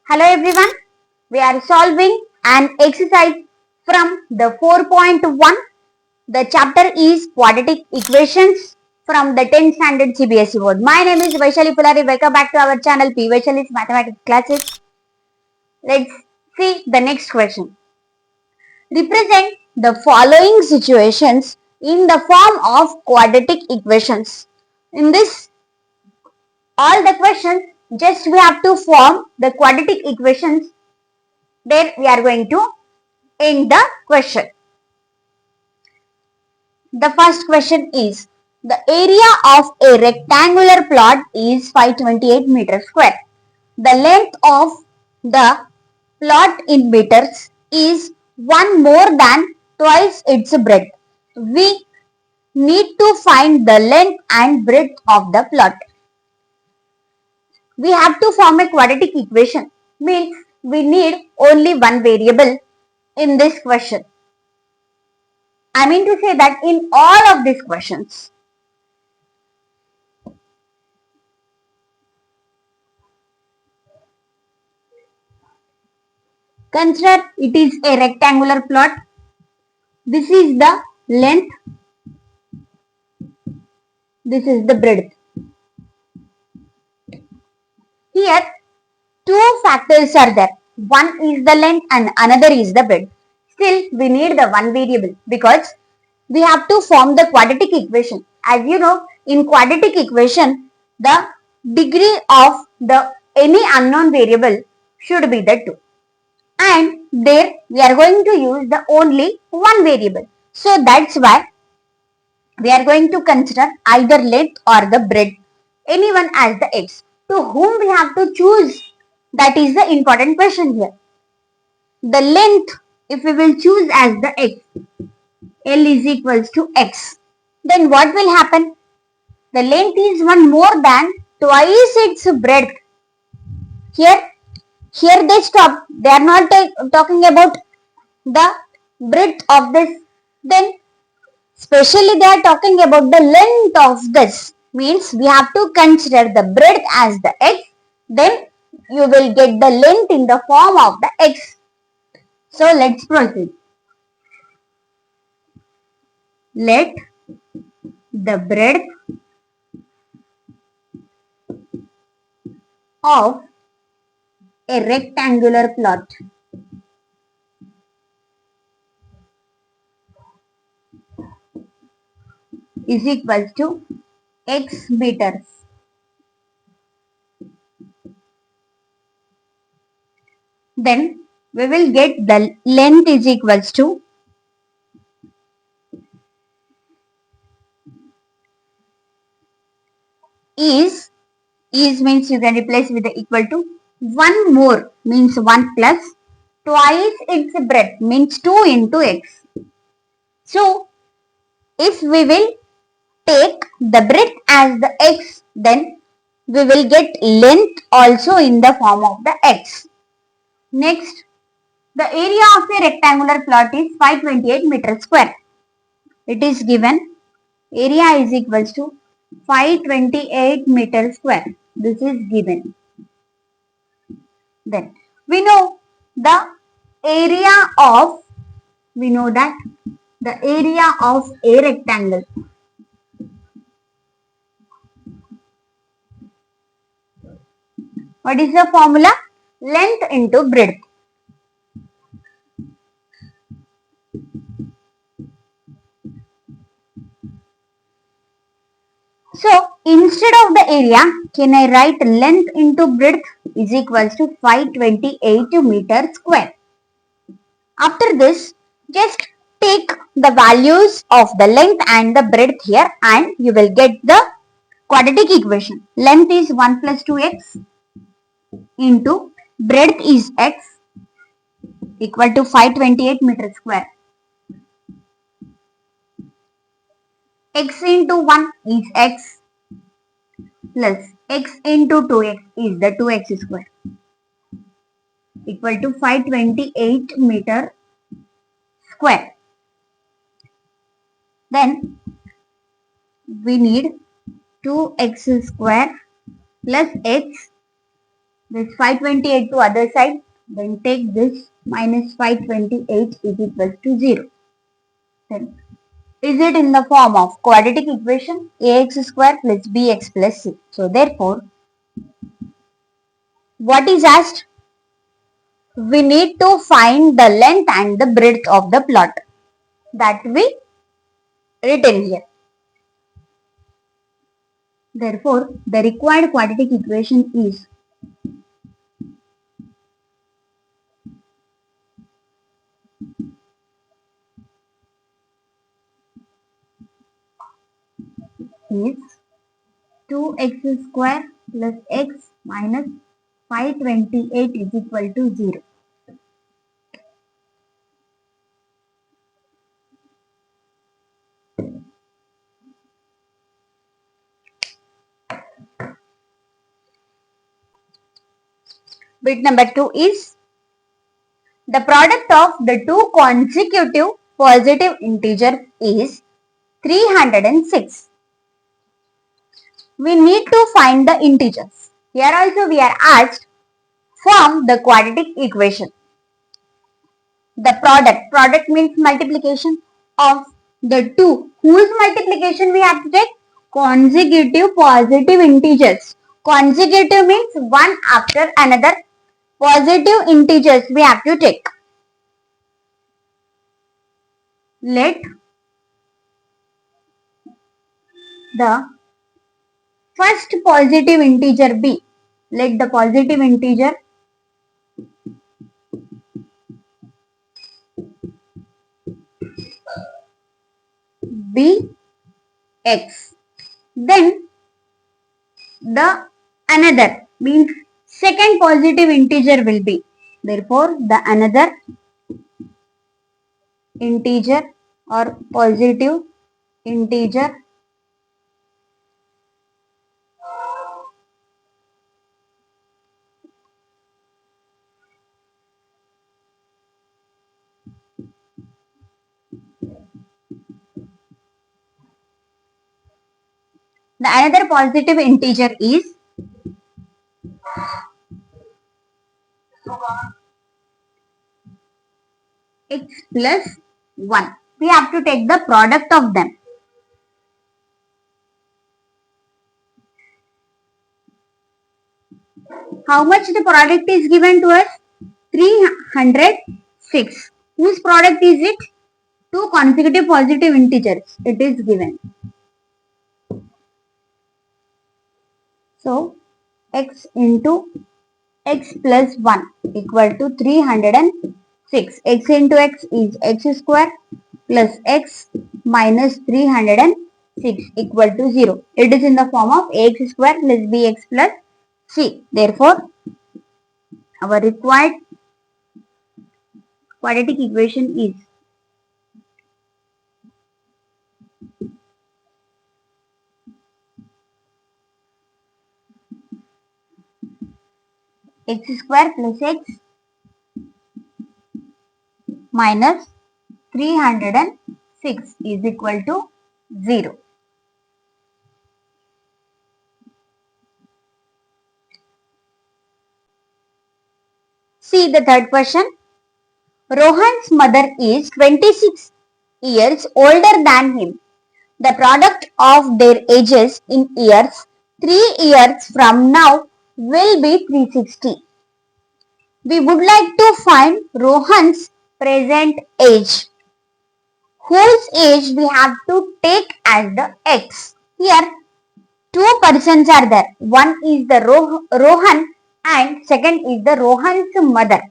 Hello everyone, we are solving an exercise from the 4.1. The chapter is Quadratic Equations from the 10th standard CBSE board. My name is Vaishali Pulari. Welcome back to our channel P. Vaishali's Mathematics Classes. Let's see the next question. Represent the following situations in the form of quadratic equations. In this, all the questions, just we have to form the quadratic equations. Then we are going to end the question. The first question is, the area of a rectangular plot is 528 meters square. The length of the plot in meters is 1 more than twice its breadth. We need to find the length and breadth of the plot. We have to form a quadratic equation, means we need only one variable in this question. I mean to say that in all of these questions, consider it is a rectangular plot. This is the length. This is the breadth. Here, two factors are there. One is the length and another is the breadth. Still, we need the one variable because we have to form the quadratic equation. As you know, in quadratic equation, the degree of the any unknown variable should be the 2. And there we are going to use the only one variable. So that's why we are going to consider either length or the breadth, anyone as the x. To whom we have to choose, that is the important question here. The length, if we will choose as the x, L is equals to x, then what will happen? The length is 1 more than twice its breadth. Here they stop. They are not talking about the breadth of this. Then especially they are talking about the length of this. Means we have to consider the breadth as the x. Then you will get the length in the form of the x. So let's proceed. Let the breadth of a rectangular plot is equal to x meters. Then we will get the length is equals to is means you can replace with the equal to 1 more means 1 plus twice its breadth means 2 into x. So if we will take the breadth as the x, then we will get length also in the form of the x. Next, the area of a rectangular plot is 528 meters square. It is given area is equals to 528 meters square. This is given. Then we know the area of, the area of a rectangle what is the formula? Length into breadth. So instead of the area, can I write length into breadth is equals to 528 meters square. After this, just take the values of the length and the breadth here and you will get the quadratic equation. Length is 1 plus 2x into breadth is x equal to 528 meters square. X into 1 is x plus x into 2x is the 2x square equal to 528 meter square. Then we need 2x square plus x this 528 to other side, then take this minus 528 is equal to 0. Then is it in the form of quadratic equation ax square plus bx plus c. So therefore, what is asked? We need to find the length and the breadth of the plot that we written here. Therefore, the required quadratic equation is is 2x square plus x minus 528 is equal to 0. Bit number 2 is the product of the two consecutive positive integers is 306. We need to find the integers. Here also we are asked from the quadratic equation. The product means multiplication of the two. Whose multiplication we have to take? Consecutive positive integers. Consecutive means one after another. Positive integers we have to take. Let the first positive integer be. Let the positive integer be x. Then the another means second positive integer will be. Therefore, the another integer or positive integer the another positive integer is x plus 1. We have to take the product of them. How much the product is given to us? 306. Whose product is it? Two consecutive positive integers. It is given. So, x into x plus 1 equal to 306. X into x is x square plus x minus 306 equal to 0. It is in the form of ax square plus bx plus c. Therefore, our required quadratic equation is x square plus x minus 306 is equal to 0. See the third question. Rohan's mother is 26 years older than him. The product of their ages in years 3 years from now will be 360. We would like to find Rohan's present age, whose age we have to take as the x. Here two persons are there. One is the Rohan and second is the Rohan's mother.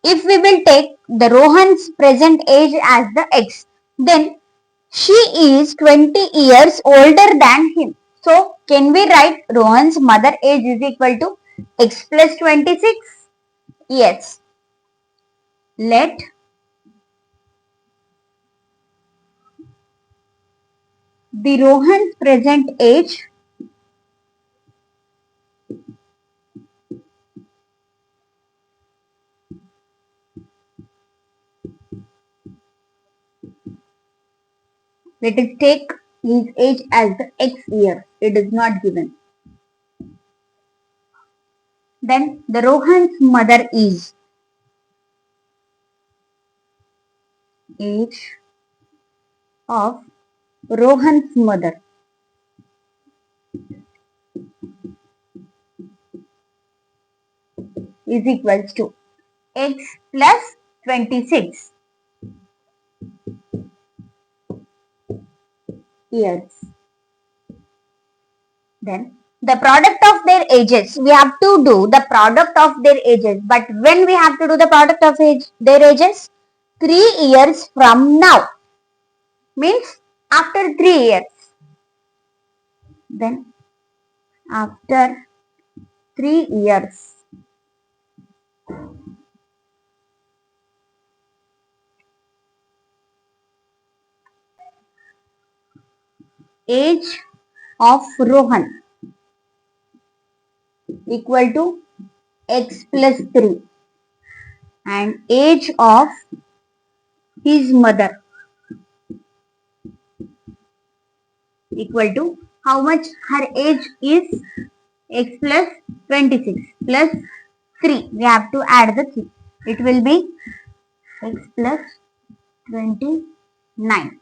If we will take the Rohan's present age as the x, then she is 20 years older than him. So, can we write Rohan's mother age is equal to x plus 26? Yes. Let the Rohan's present age let us take his age as the x year. It is not given. Then the Rohan's mother is age of Rohan's mother is equals to x plus 26 years. Then the product of their ages, we have to do the product of their ages. But when we have to do the product of their ages? 3 years from now. Means after 3 years. Then after 3 years. Age of Rohan equal to x plus 3 and age of his mother equal to how much her age is x plus 26 plus 3. We have to add the 3. It will be x plus 29.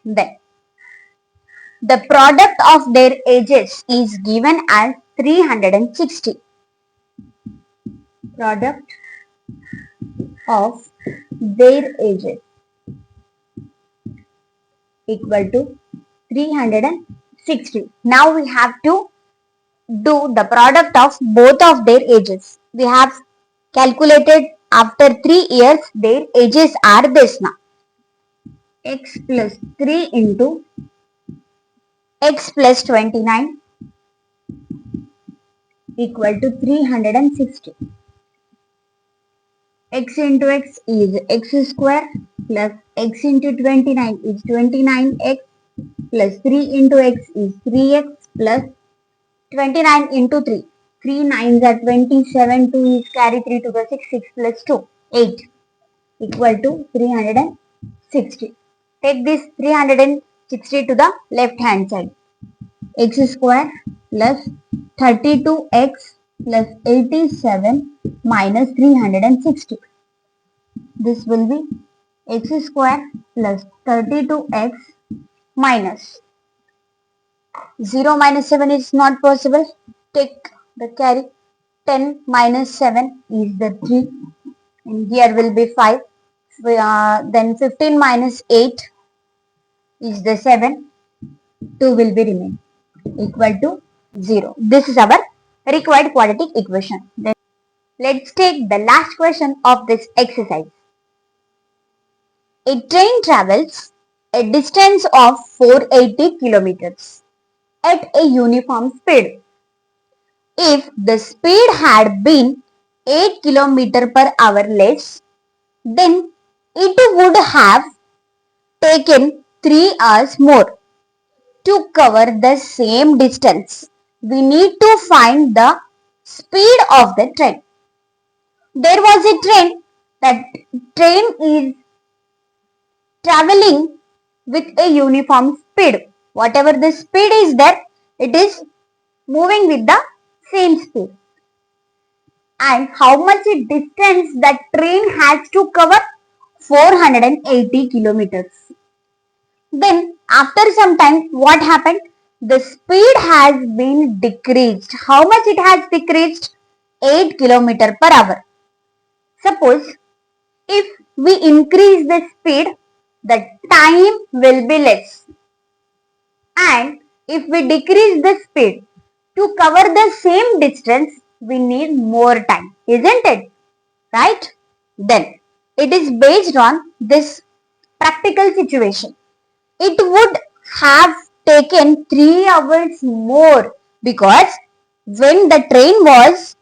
Then the product of their ages is given as 360. Product of their ages equal to 360. Now we have to do the product of both of their ages. We have calculated after 3 years their ages are this now. X plus 3 into x plus 29 equal to 360. X into x is x square plus x into 29 is 29x plus 3 into x is 3x plus 29 into 3. 3 9s are 27, 2 is carry 3 to the 6, 6 plus 2, 8 equal to 360. Take this 360 to the left hand side. X square plus 32x plus 87 minus 360. This will be x square plus 32x minus 0 minus 7 is not possible. Take the carry. 10 minus 7 is the 3 and here will be 5. Then 15 minus 8 is the 7. 2 will be remain equal to 0. This is our required quadratic equation. Then let's take the last question of this exercise. A train travels a distance of 480 kilometers at a uniform speed. If the speed had been 8 km per hour less, then it would have taken 3 hours more to cover the same distance. We need to find the speed of the train. There was a train. That train is traveling with a uniform speed. Whatever the speed is there, it is moving with the same speed. And how much distance that train has to cover? 480 kilometers. Then after some time, what happened? The speed has been decreased. How much it has decreased? 8 km per hour. Suppose if we increase the speed, the time will be less. And if we decrease the speed, to cover the same distance, we need more time, isn't it? Right? Then it is based on this practical situation. It would have taken 3 hours more because when the train was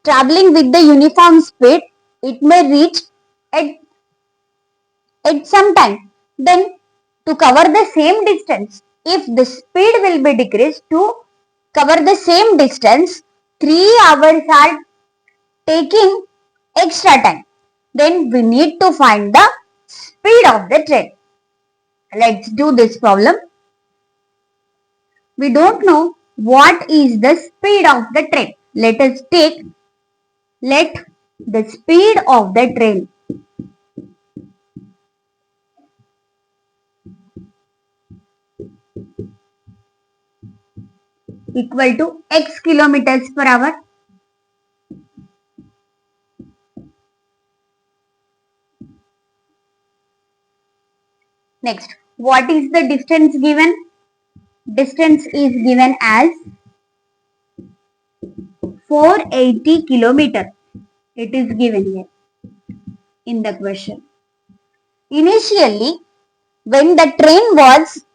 traveling with the uniform speed, it may reach at, at some time. Then to cover the same distance, if the speed will be decreased to cover the same distance, 3 hours are taking extra time. Then we need to find the speed of the train. Let's do this problem. We don't know what is the speed of the train. Let the speed of the train equal to x kilometers per hour. Next, what is the distance given? Distance is given as 480 kilometer. It is given here in the question. Initially, when the train was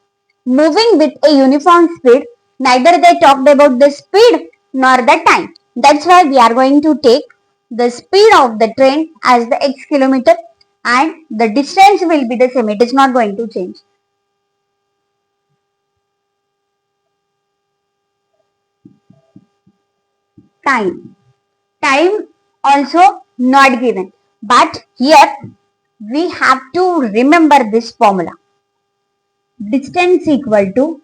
moving with a uniform speed, neither they talked about the speed nor the time. That's why we are going to take the speed of the train as the x kilometer and the distance will be the same. It is not going to change. Time. Time also not given. But here we have to remember this formula. Distance equal to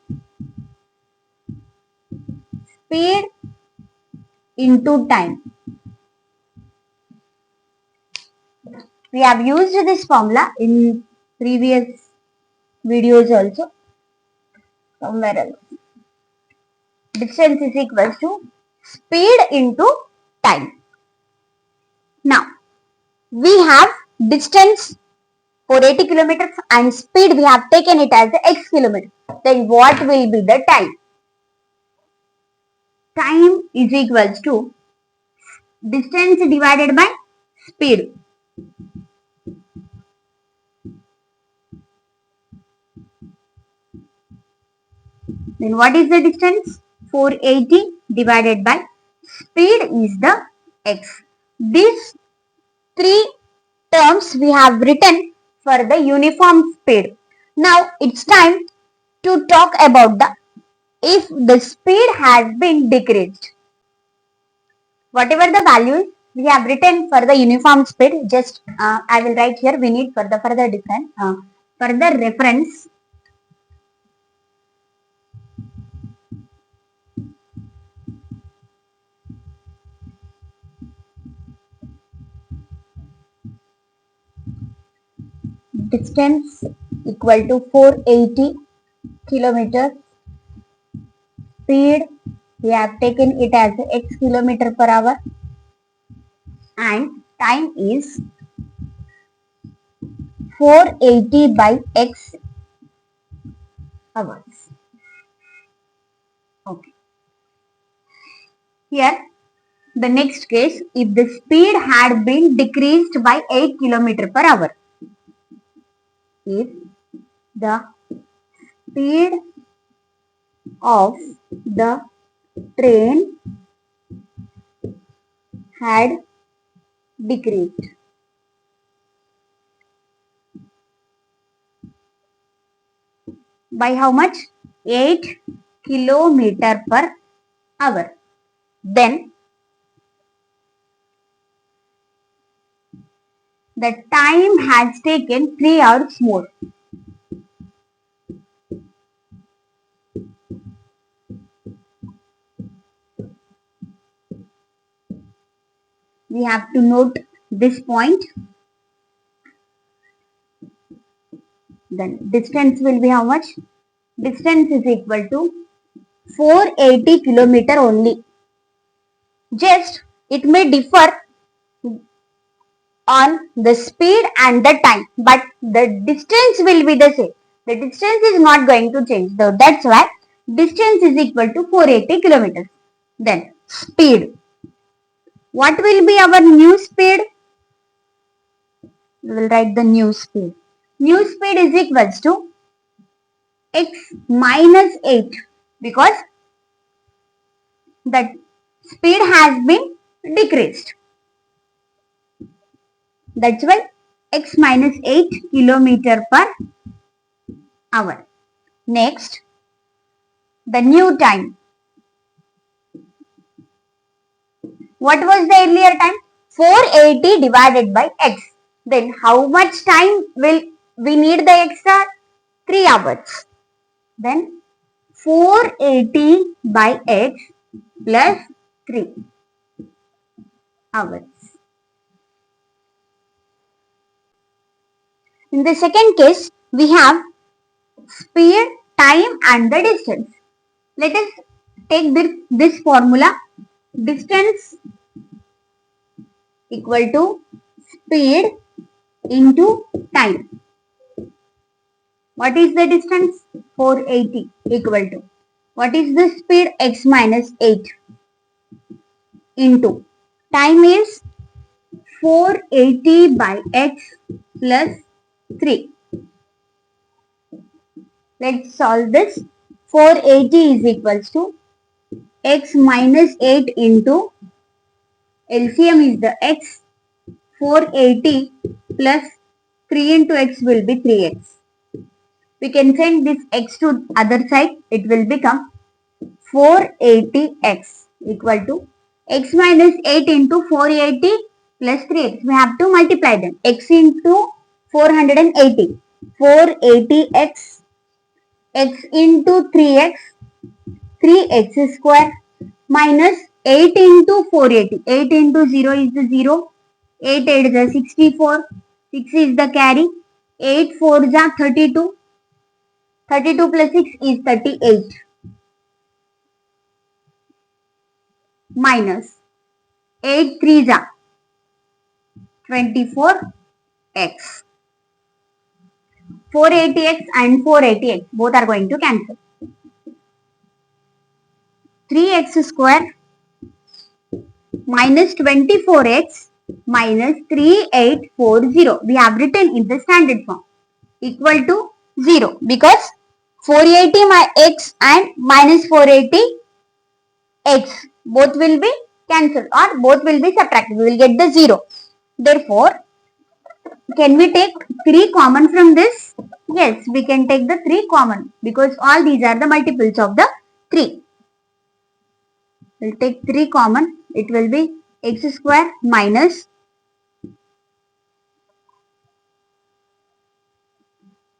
speed into time. We have used this formula in previous videos also somewhere else. Distance is equal to speed into time. Now, we have distance 480 kilometers and speed we have taken it as x kilometer. Then what will be the time? Time is equals to distance divided by speed. Then what is the distance? 480 divided by speed is the x. These three terms we have written for the uniform speed. Now it's time to talk about the if the speed has been decreased. Whatever the values we have written for the uniform speed, just I will write here. We need for the further difference, further reference. Distance equal to 480 kilometers. Speed we have taken it as x kilometer per hour and time is 480 by x hours. Okay. Here the next case, if the speed had been decreased by 8 km per hour. If the speed of the train had decreased by how much? 8 km per hour. Then the time has taken 3 hours more. We have to note this point. Then distance will be how much? Distance is equal to 480 km only. Just it may differ on the speed and the time, but the distance will be the same. The distance is not going to change. So that's why distance is equal to 480 kilometers. Then speed. What will be our new speed? We will write the new speed. New speed is equals to x minus 8 because the speed has been decreased. That's why x minus 8 kilometer per hour. Next, the new time. What was the earlier time? 480 divided by x. Then how much time will we need the extra? 3 hours. Then 480 by x plus 3 hours. In the second case, we have speed, time and the distance. Let us take this formula. Distance equal to speed into time. What is the distance? 480 equal to. What is the speed? X minus 8 into. Time is 480 by x plus 3. Let's solve this. 480 is equals to x minus 8 into LCM is the x. 480 plus 3 into x will be 3x. We can send this x to other side. It will become 480x equal to x minus 8 into 480 plus 3x. We have to multiply them. X into 480. 480x. X into 3x. 3x square minus 8 into 480. 8 into 0 is the 0. 8 8 is 64. 6 is the carry. 8 4 is 32. 32 plus 6 is 38. Minus 8 3 is 24x. 480x and 480x both are going to cancel. 3x square minus 24x minus 3840. We have written in the standard form equal to 0 because 480 my x and minus 480 x both will be cancelled or both will be subtracted. We will get the 0. Therefore, can we take 3 common from this? Yes, we can take the 3 common because all these are the multiples of the 3. We'll take 3 common. It will be x square minus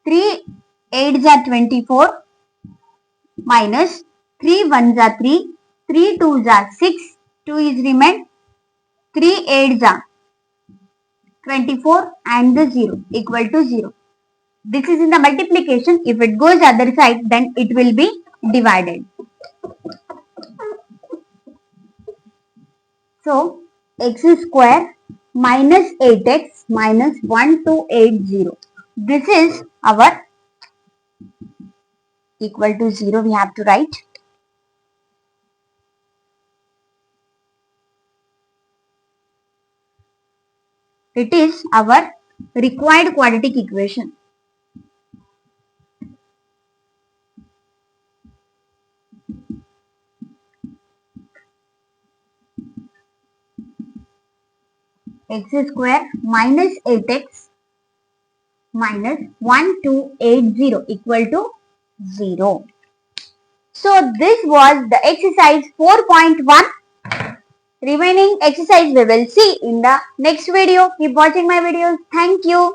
3 8s are 24 minus 3 1s are 3, 3 2s are 6, 2 is remain, 3 8s are 24 and the 0 equal to 0. This is in the multiplication. If it goes other side, then it will be divided. So, x square minus 8x minus 1280. This is our equal to 0. We have to write. It is our required quadratic equation. X square minus 8x minus 1280 equal to 0. So this was the exercise 4.1. Remaining exercise we will see in the next video. Keep watching my videos. Thank you.